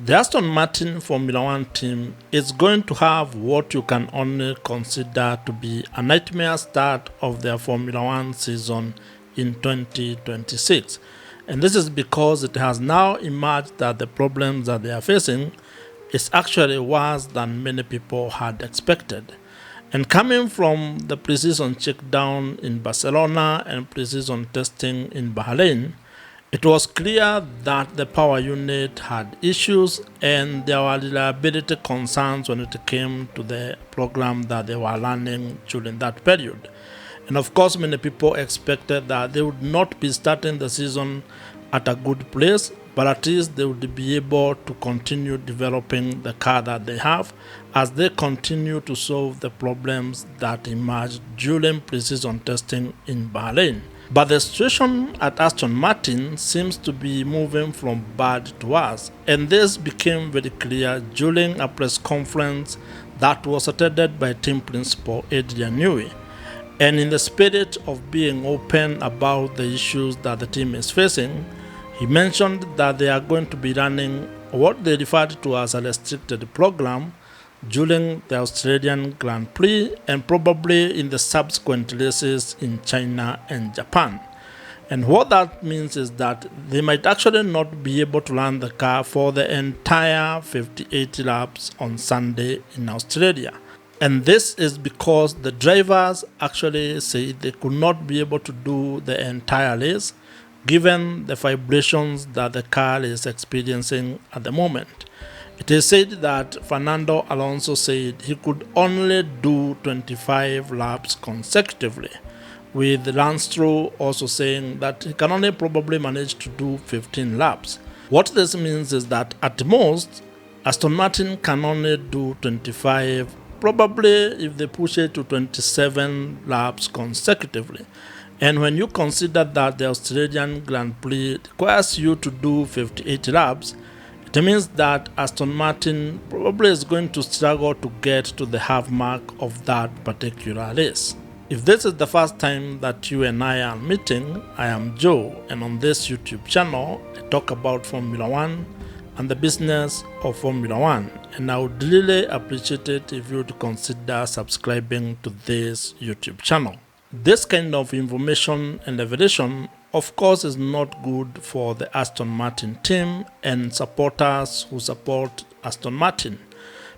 The Aston Martin Formula One team is going to have what you can only consider to be a nightmare start of their Formula One season in 2026. And this is because it has now emerged that the problems that they are facing is actually worse than many people had expected. And coming from the pre-season check-down in Barcelona and pre-season testing in Bahrain, it was clear that the power unit had issues and there were reliability concerns when it came to the program that they were running during that period. And of course, many people expected that they would not be starting the season at a good place, but at least they would be able to continue developing the car that they have as they continue to solve the problems that emerged during pre-season testing in Bahrain. But the situation at Aston Martin seems to be moving from bad to worse, and this became very clear during a press conference that was attended by team principal Adrian Newey. And in the spirit of being open about the issues that the team is facing, he mentioned that they are going to be running what they referred to as a restricted program during the Australian Grand Prix and probably in the subsequent races in China and Japan. And what that means is that they might actually not be able to run the car for the entire 58 laps on Sunday in Australia. And this is because the drivers actually say they could not be able to do the entire race given the vibrations that the car is experiencing at the moment. It is said that Fernando Alonso said he could only do 25 laps consecutively, with Lance Stroll also saying that he can only probably manage to do 15 laps. What this means is that at most, Aston Martin can only do 25, probably if they push it to 27 laps consecutively. And when you consider that the Australian Grand Prix requires you to do 58 laps, it means that Aston Martin probably is going to struggle to get to the half mark of that particular race. If this is the first time that you and I are meeting, I am Joe, and on this YouTube channel, I talk about Formula One and the business of Formula One, and I would really appreciate it if you would consider subscribing to this YouTube channel. This kind of information and revelation, of course, is not good for the Aston Martin team and supporters who support Aston Martin,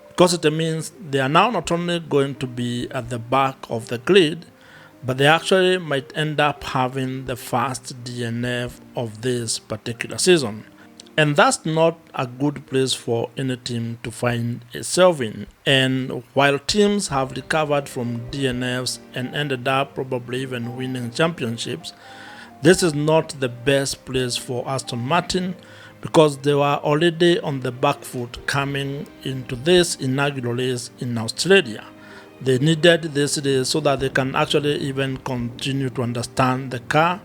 because it means they are now not only going to be at the back of the grid, but they actually might end up having the first DNF of this particular season. And that's not a good place for any team to find itself in. And while teams have recovered from DNFs and ended up probably even winning championships, this is not the best place for Aston Martin because they were already on the back foot coming into this inaugural race in Australia. They needed this race so that they can actually even continue to understand the car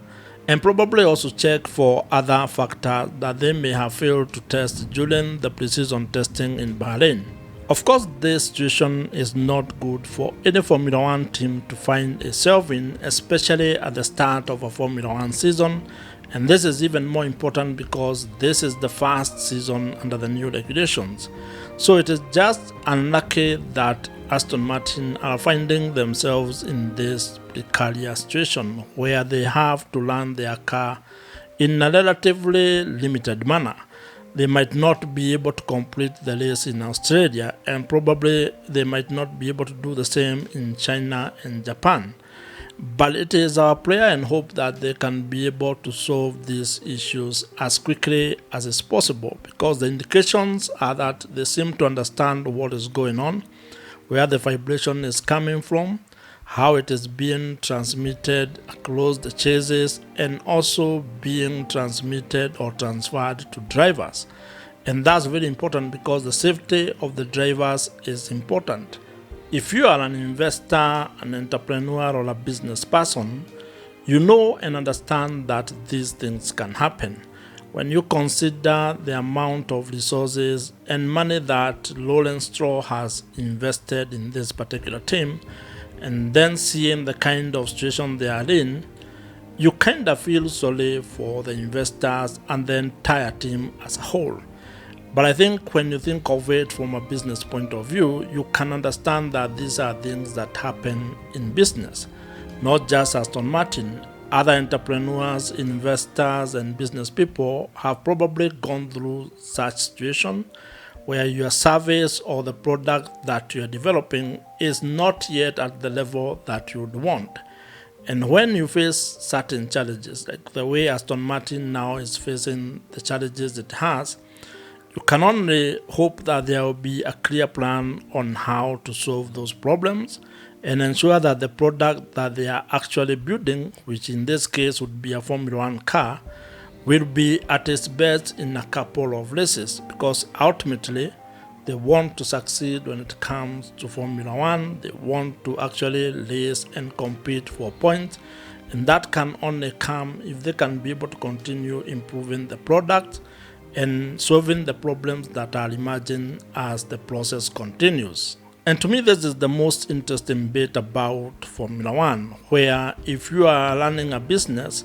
and probably also check for other factors that they may have failed to test during the pre-season testing in Bahrain. Of course, this situation is not good for any Formula One team to find itself in, especially at the start of a Formula One season, and this is even more important because this is the first season under the new regulations. So it is just unlucky that Aston Martin are finding themselves in this precarious situation where they have to run their car in a relatively limited manner. They might not be able to complete the race in Australia, and probably they might not be able to do the same in China and Japan. But it is our prayer and hope that they can be able to solve these issues as quickly as is possible, because the indications are that they seem to understand what is going on, where the vibration is coming from, how it is being transmitted across the chassis, and also being transmitted or transferred to drivers. And that's very important because the safety of the drivers is important. If you are an investor, an entrepreneur, or a business person, you know and understand that these things can happen. When you consider the amount of resources and money that Lawrence Stroll has invested in this particular team, and then seeing the kind of situation they are in, you kind of feel sorry for the investors and the entire team as a whole. But I think when you think of it from a business point of view, you can understand that these are things that happen in business, not just Aston Martin. Other entrepreneurs, investors, and business people have probably gone through such situation where your service or the product that you're developing is not yet at the level that you would want. And when you face certain challenges, like the way Aston Martin now is facing the challenges it has, you can only hope that there will be a clear plan on how to solve those problems and ensure that the product that they are actually building, which in this case would be a Formula One car, will be at its best in a couple of races, because ultimately they want to succeed when it comes to Formula One. They want to actually race and compete for points, and that can only come if they can be able to continue improving the product and solving the problems that are emerging as the process continues. And to me, this is the most interesting bit about Formula One, where if you are running a business,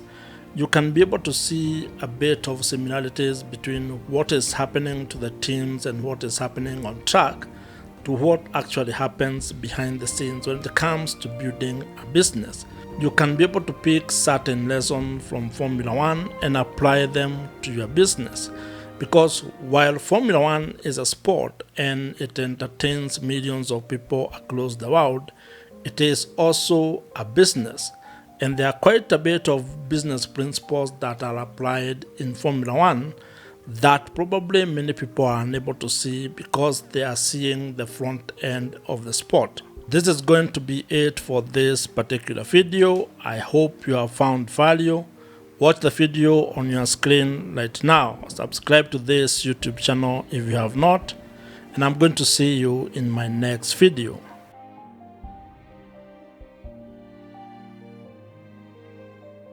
you can be able to see a bit of similarities between what is happening to the teams and what is happening on track to what actually happens behind the scenes when it comes to building a business. You can be able to pick certain lessons from Formula One and apply them to your business. Because while Formula One is a sport and it entertains millions of people across the world, it is also a business. And there are quite a bit of business principles that are applied in Formula One that probably many people are unable to see because they are seeing the front end of the sport. This is going to be it for this particular video. I hope you have found value. Watch the video on your screen right now. Subscribe to this YouTube channel if you have not. And I'm going to see you in my next video.